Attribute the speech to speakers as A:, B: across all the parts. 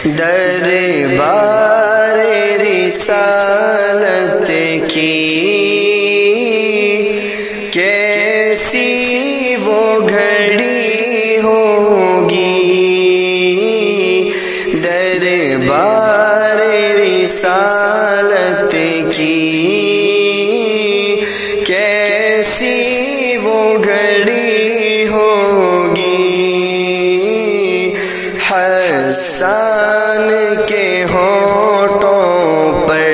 A: دربار رسالت کی کیسی وہ گھڑی ہوگی، دربار رسالت کی کیسی وہ گھڑی ہوگی، حسان کے ہونٹوں پر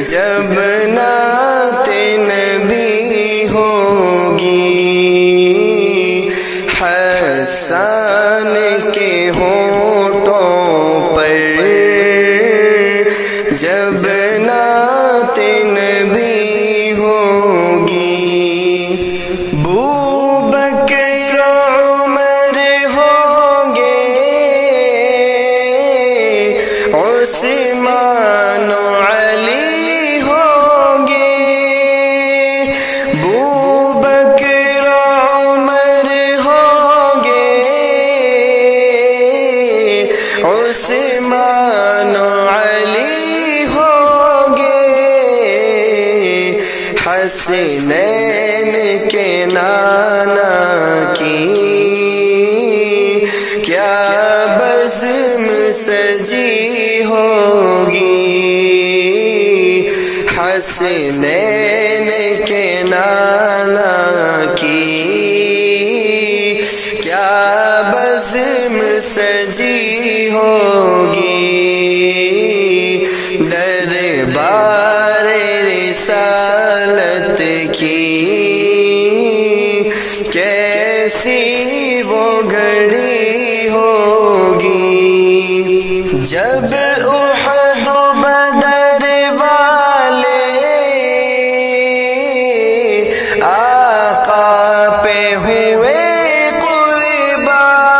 A: جب نعت نبی ہوگی، حسان کے ہونٹوں پر جب نعت نبی ہوگی، بوبکر عمر ہوں گے، عثمان علی ہوں گے، بوبکر عمر ہوں گے، عثمان علی ہوں گے، حسنین کے نانا کی کیا بزم سجی ہوگی، حسنین کے نانا کی کیا بزم سجی ہوگی، دربار رسالت کی کیسی وہ گھڑی ہوگی، جب احد و بدر والے آقا پہ ہوئے قربان،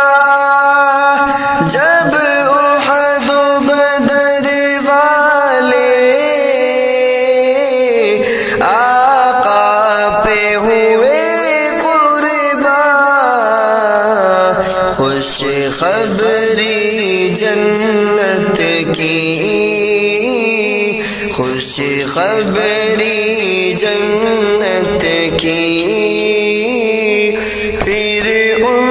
A: جب احد و بدر والے آقا پہ ہوئے قربان، خوش خبری جنت کی، خوش خبری جنت کی پھر ان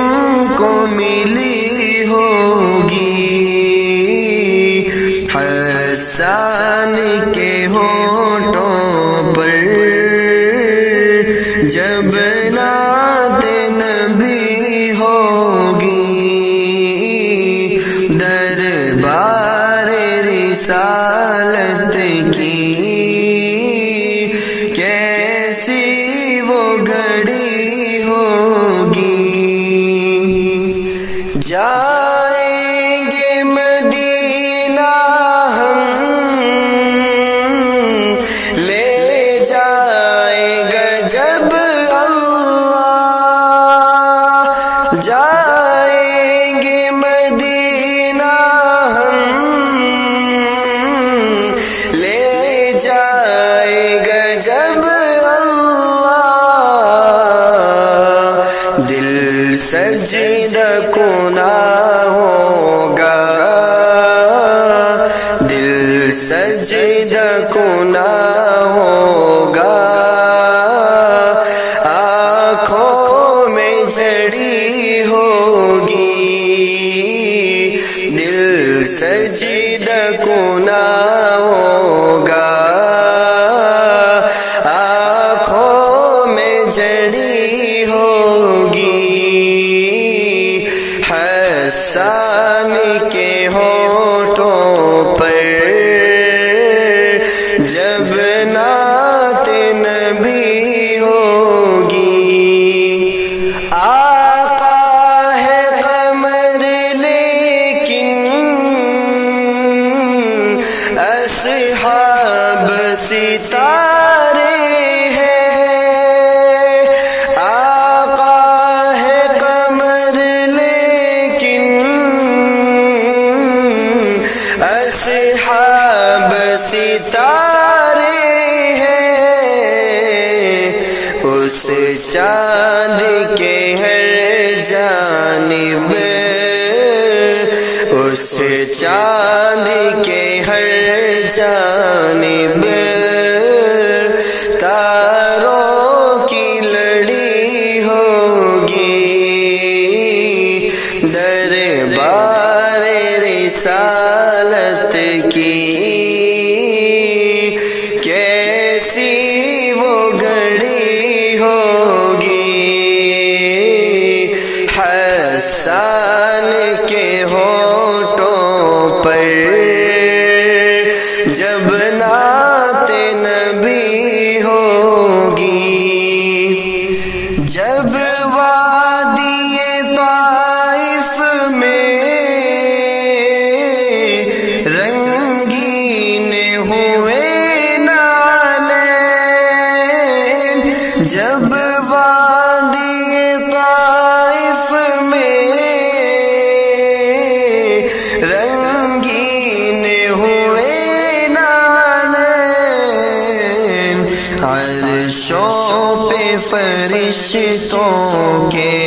A: کو ملی ہوگی، حسان کے ہونٹوں پر جب نعت نبی ہوگی، دربار رسالت کی کیسی وہ گھڑی ہوگی، جائیں گے مدینہ ہم، لے جائے گا جب اللہ، جائیں گے مدینہ ہم، لے جائے گا جب اللہ، دل سجدہ کنا ہوگا، دل سجدہ کنا ہوگا، آنکھوں میں جھڑی ہوگی، دل سجدہ کنا ہوگا، آنکھوں میں جھڑی ہوگی، حسان کے ہونٹوں پر جب نعت نبی ہوگی، آقا ہے قمر لیکن اصحاب ستارے ہیں، آقا ہے قمر لیکن اصحاب ستارے ہیں، اس چاند کے ہر جانب چاند کے ہر جانب تاروں کی لڑی ہوگی، دربار رسالت کی کیسی وہ گھڑی ہوگی، حسان کے ہونٹوں پر جب نعت نبی ہوگی، جب وادی طائف میں رنگین ہوئے نالین، جب وادی طائف میں رنگین ہوئے نالین، عرشوں پہ فرشتوں کے،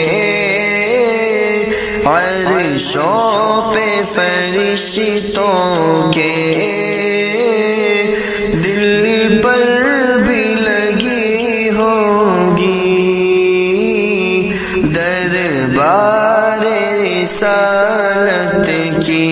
A: عرشوں پہ فرشتوں کے دل پر بھی لگی ہوگی، دربار رسالت کی